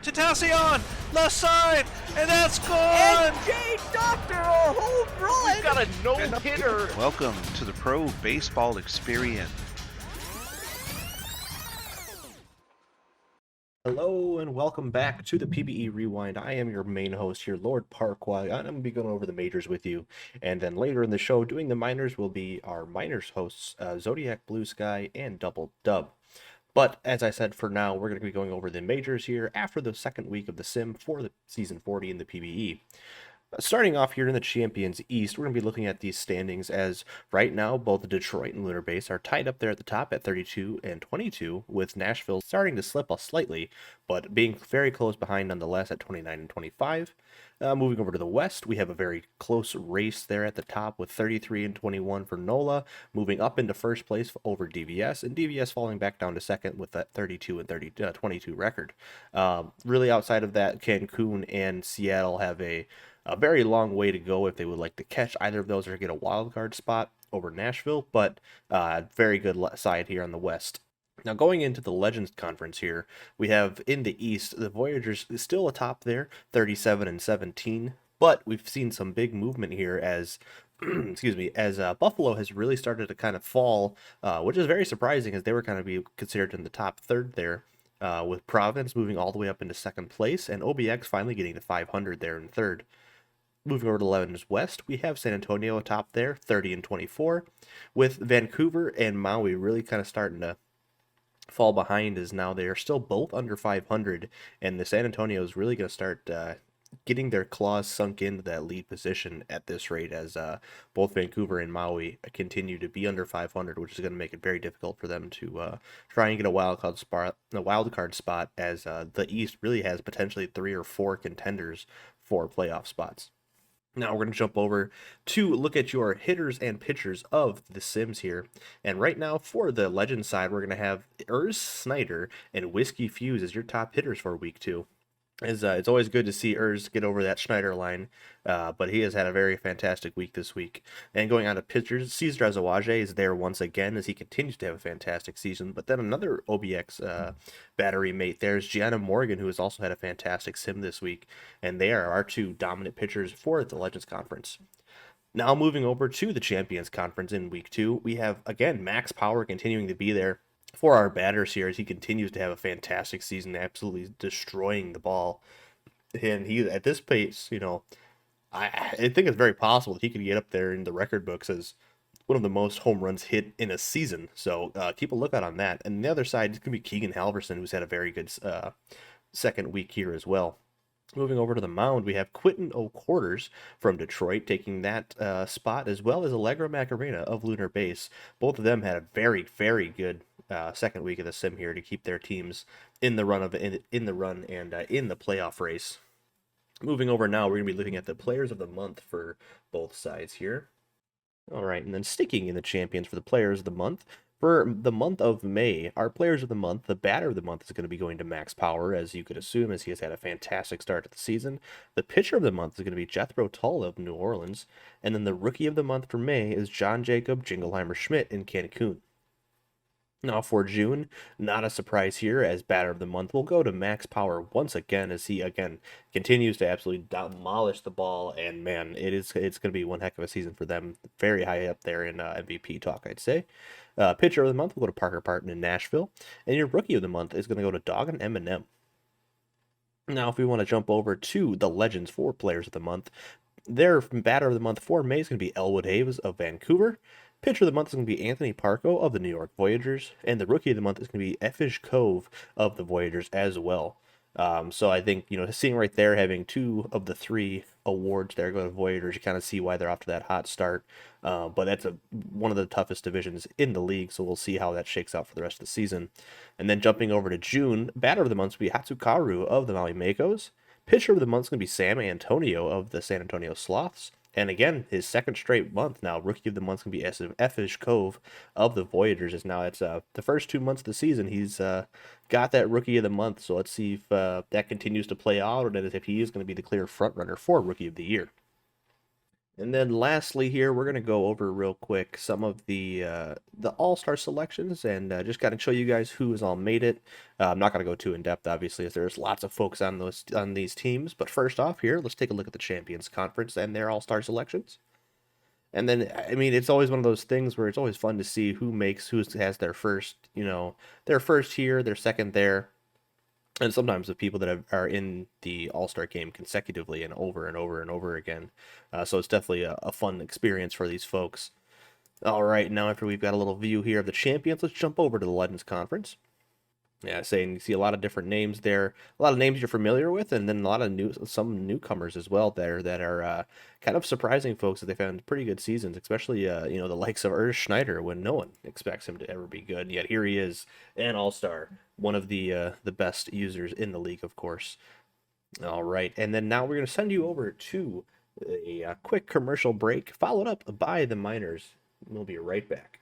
Tentacion, left side, and that's gone! And Jay Doctor, a home run! We've got a no-hitter! Welcome to the Pro Baseball Experience. Hello and welcome back to the PBE Rewind. I am your main host here, Lord Parkway. I'm going to be going over the majors with you. And then later in the show, doing the minors will be our minors hosts, Zodiac, Blue Sky, and DoubleDub. But as I said, for now, we're going to be going over the majors here after the second week of the sim for the Season 40 in the PBE. Starting off here in the Champions East, we're going to be looking at these standings as right now both Detroit and LunarBase are tied up there at the top at 32 and 22, with Nashville starting to slip slightly, but being very close behind nonetheless at 29 and 25. Moving over to the West, we have a very close race there at the top with 33 and 21 for NOLA, moving up into first place over DVS, and DVS falling back down to second with that 32 and 22 record. Really outside of that, Cancun and Seattle have a very long way to go if they would like to catch either of those or get a wild card spot over Nashville, but very good side here on the West. Now going into the Legends Conference here, we have in the East, the Voyagers still atop there, 37 and 17, but we've seen some big movement here as excuse me, as Buffalo has really started to kind of fall, which is very surprising as they were kind of be considered in the top third there. With Providence moving all the way up into second place and OBX finally getting to 500 there in third. Moving over to Legends West, we have San Antonio atop there, 30 and 24, with Vancouver and Maui really kind of starting to fall behind as now they are still both under 500, and the San Antonio is really going to start getting their claws sunk into that lead position at this rate as both Vancouver and Maui continue to be under 500, which is going to make it very difficult for them to try and get a wild card spot as the East really has potentially 3 or 4 contenders for playoff spots. Now we're going to jump over to look at your hitters and pitchers of the Sims here. And right now for the Legend side, we're going to have Snyder and Whiskey Fuse as your top hitters for week 2. It's always good to see get over that Schneider line, but he has had a very fantastic week this week. And going on to pitchers, Cesar Azawaje is there once again as he continues to have a fantastic season. But then another OBX battery mate there is Gianna Morgan, who has also had a fantastic sim this week. And they are our 2 dominant pitchers for the Legends Conference. Now moving over to the Champions Conference in week 2, we have, again, Max Power continuing to be there for our batters here as he continues to have a fantastic season, absolutely destroying the ball. And he, at this pace, I think it's very possible that he could get up there in the record books as one of the most home runs hit in a season. So keep a lookout on that. And the other side, it's going to be Keegan Halverson, who's had a very good second week here as well. Moving over to the mound, we have Quentin O'Quarters from Detroit taking that spot, as well as Allegra Macarena of LunarBase. Both of them had a very, very good second week of the sim here to keep their teams in the run and in the playoff race. Moving over now, we're going to be looking at the players of the month for both sides here. All right, and then sticking in the champions for the players of the month. For the month of May, our players of the month, the batter of the month is going to be going to Max Power, as you could assume, as he has had a fantastic start to the season. The pitcher of the month is going to be Jethro Tull of New Orleans. And then the rookie of the month for May is John Jacob Jingleheimer Schmidt in Cancun. Now for June, not a surprise here, as batter of the month will go to Max Power once again, as he again continues to absolutely demolish the ball, and man, it's going to be one heck of a season for them, very high up there in MVP talk, I'd say. Pitcher of the month will go to Parker Parton in Nashville, and your rookie of the month is going to go to Doggin Eminem. Now if we want to jump over to the Legends for players of the month, their batter of the month for May is going to be Elwood Hayes of Vancouver. Pitcher of the month is going to be Anthony Parco of the New York Voyagers, and the rookie of the month is going to be Effish Cove of the Voyagers as well. So I think, seeing right there, having 2 of the 3 awards there go to Voyagers, you kind of see why they're off to that hot start. But that's one of the toughest divisions in the league, so we'll see how that shakes out for the rest of the season. And then jumping over to June, batter of the month will be Hatsukaru of the Maui Makos. Pitcher of the month is going to be Sam Antonio of the San Antonio Sloths. And again, his second straight month now, rookie of the month can be Effish Cove of the Voyagers. As now it's the first 2 months of the season, he's got that rookie of the month. So let's see if that continues to play out, or if he is going to be the clear front runner for rookie of the year. And then lastly here, we're going to go over real quick some of the all-star selections and just kind of show you guys who has all made it. I'm not going to go too in depth, obviously, as there's lots of folks on these teams. But first off here, let's take a look at the Champions Conference and their all-star selections. And then, I mean, it's always one of those things where it's always fun to see who has their first, their first here, their second there, and sometimes the people that are in the All-Star game consecutively and over and over and over again. So it's definitely a fun experience for these folks. All right, now after we've got a little view here of the champions, let's jump over to the Legends Conference. Yeah, saying you see a lot of different names there, a lot of names you're familiar with, and then a lot of some newcomers as well there that are kind of surprising folks that they've had pretty good seasons, especially the likes of Schneider when no one expects him to ever be good, yet here he is, an all-star, one of the best users in the league, of course. All right, and then now we're going to send you over to a quick commercial break, followed up by the miners. We'll be right back.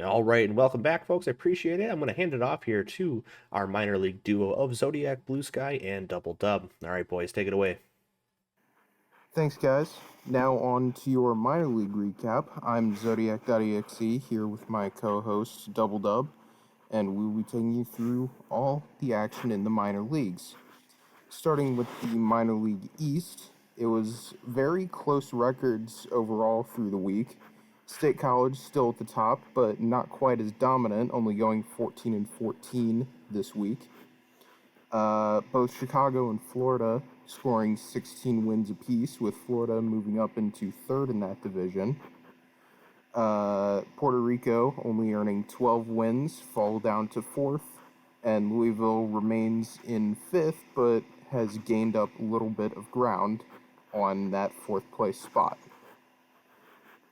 All right, and welcome back, folks. I appreciate it. I'm going to hand it off here to our minor league duo of Zodiac, Blue Sky, and DoubleDub. All right, boys, take it away. Thanks, guys. Now on to your minor league recap. I'm Zodiac.exe here with my co-host DoubleDub, and we will be taking you through all the action in the minor leagues. Starting with the minor league East, it was very close records overall through the week. State College still at the top, but not quite as dominant, only going 14-14 this week. Both Chicago and Florida scoring 16 wins apiece, with Florida moving up into third in that division. Puerto Rico only earning 12 wins, fall down to fourth, and Louisville remains in fifth, but has gained up a little bit of ground on that fourth place spot.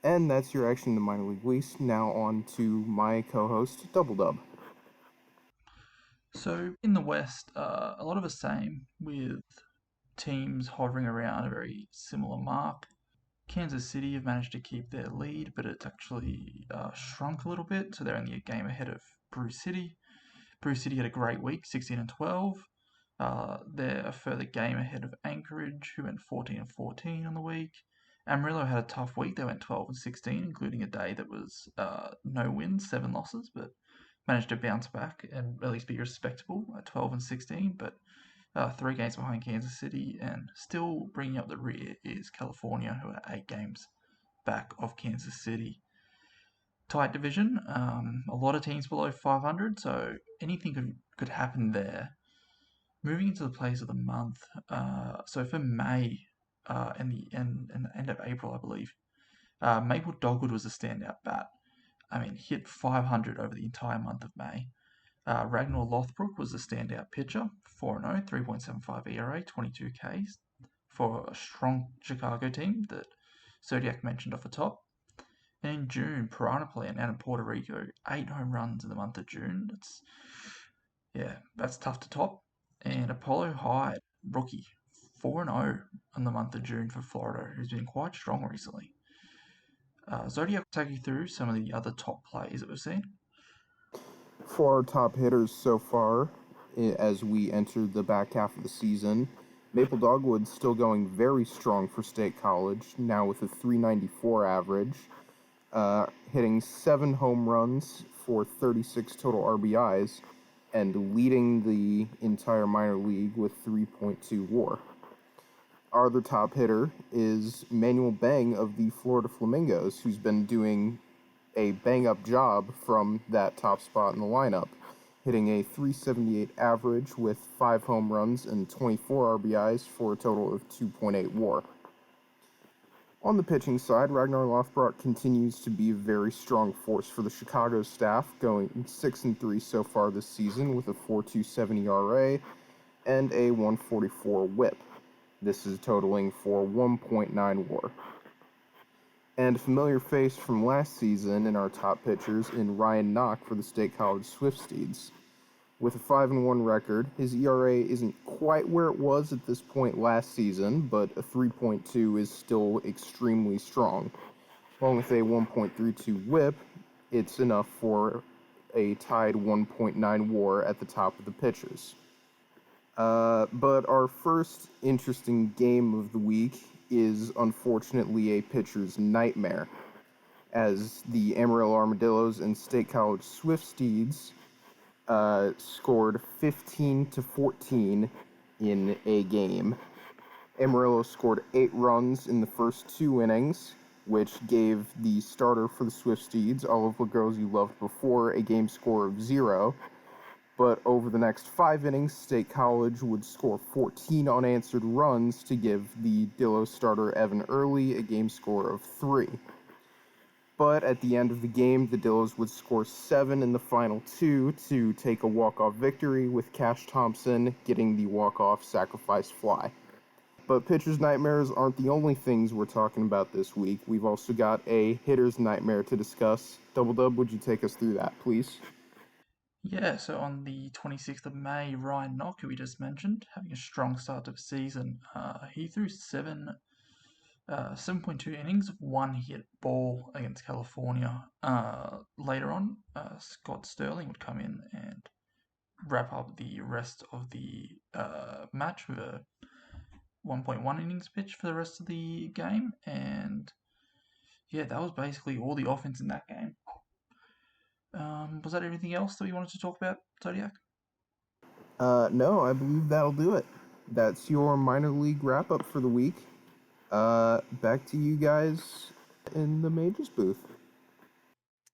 And that's your action in the minor league West. Now on to my co-host, DoubleDub. So in the West, a lot of the same, with teams hovering around a very similar mark. Kansas City have managed to keep their lead, but it's actually shrunk a little bit, so they're only a game ahead of Bruce City. Bruce City had a great week, 16-12. They're a further game ahead of Anchorage, who went 14-14 on the week. Amarillo had a tough week. They went 12-16, including a day that was no wins, 7 losses, but managed to bounce back and at least be respectable at 12-16. But 3 games behind Kansas City, and still bringing up the rear is California, who are 8 games back of Kansas City. Tight division, a lot of teams below 500, so anything could happen there. Moving into the plays of the month, so for May and the end of April, I believe, Maple Dogwood was a standout bat. I mean, hit 500 over the entire month of May. Ragnar Lothbrok was a standout pitcher, 4-0, 3.75 ERA, 22 Ks, for a strong Chicago team that Zodiac mentioned off the top. And in June, Piranha Plant out of Puerto Rico, 8 home runs in the month of June. That's tough to top. And Apollo Hyde, rookie, 4-0 in the month of June for Florida, who's been quite strong recently. Zodiac will take you through some of the other top plays that we've seen. For our top hitters so far, as we enter the back half of the season, Maple Dogwood still going very strong for State College, now with a 394 average, hitting 7 home runs for 36 total RBIs, and leading the entire minor league with 3.2 WAR. Our other top hitter is Manuel Bang of the Florida Flamingos, who's been doing a bang-up job from that top spot in the lineup, hitting a 378 average with 5 home runs and 24 RBIs for a total of 2.8 WAR. On the pitching side, Ragnar Lothbrok continues to be a very strong force for the Chicago staff, going 6-3 so far this season with a 4.27 ERA and a 144 WHIP. This is totaling for 1.9 WAR. And a familiar face from last season in our top pitchers in Ryan Knock for the State College Swiftsteeds. with a 5-1 record. His ERA isn't quite where it was at this point last season, but a 3.2 is still extremely strong. Along with a 1.32 whip, it's enough for a tied 1.9 WAR at the top of the pitchers. But our first interesting game of the week is unfortunately a pitcher's nightmare, as the Amarillo Armadillos and State College Swifsteeds scored 15-14 in a game. Amarillo scored 8 runs in the first 2 innings, which gave the starter for the Swifsteeds, all of the girls you loved before, a game score of 0. But over the next 5 innings, State College would score 14 unanswered runs to give the Dillo starter Evan Early a game score of 3. But at the end of the game, the Dillos would score 7 in the final 2 to take a walk-off victory, with Cash Thompson getting the walk-off sacrifice fly. But pitcher's nightmares aren't the only things we're talking about this week. We've also got a hitter's nightmare to discuss. DoubleDub, would you take us through that, please? Yeah, so on the 26th of May, Ryan Knock, who we just mentioned, having a strong start to the season, he threw 7.2 innings of 1 hit ball against California. Later on, Scott Sterling would come in and wrap up the rest of the match with a 1.1 innings pitch for the rest of the game, and yeah, that was basically all the offense in that game. Was that everything else that we wanted to talk about, Zodiac? No, I believe that'll do it. That's your minor league wrap-up for the week. Back to you guys in the Majors booth.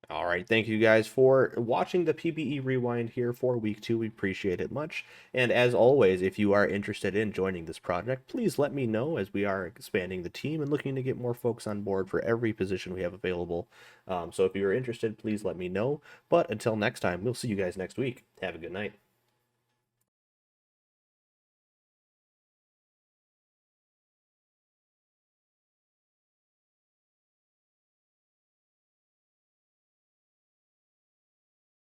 All right, thank you guys for watching the PBE Rewind here for week 2. We appreciate it much. And as always, if you are interested in joining this project, please let me know, as we are expanding the team and looking to get more folks on board for every position we have available. So if you're interested, please let me know. But until next time, we'll see you guys next week. Have a good night.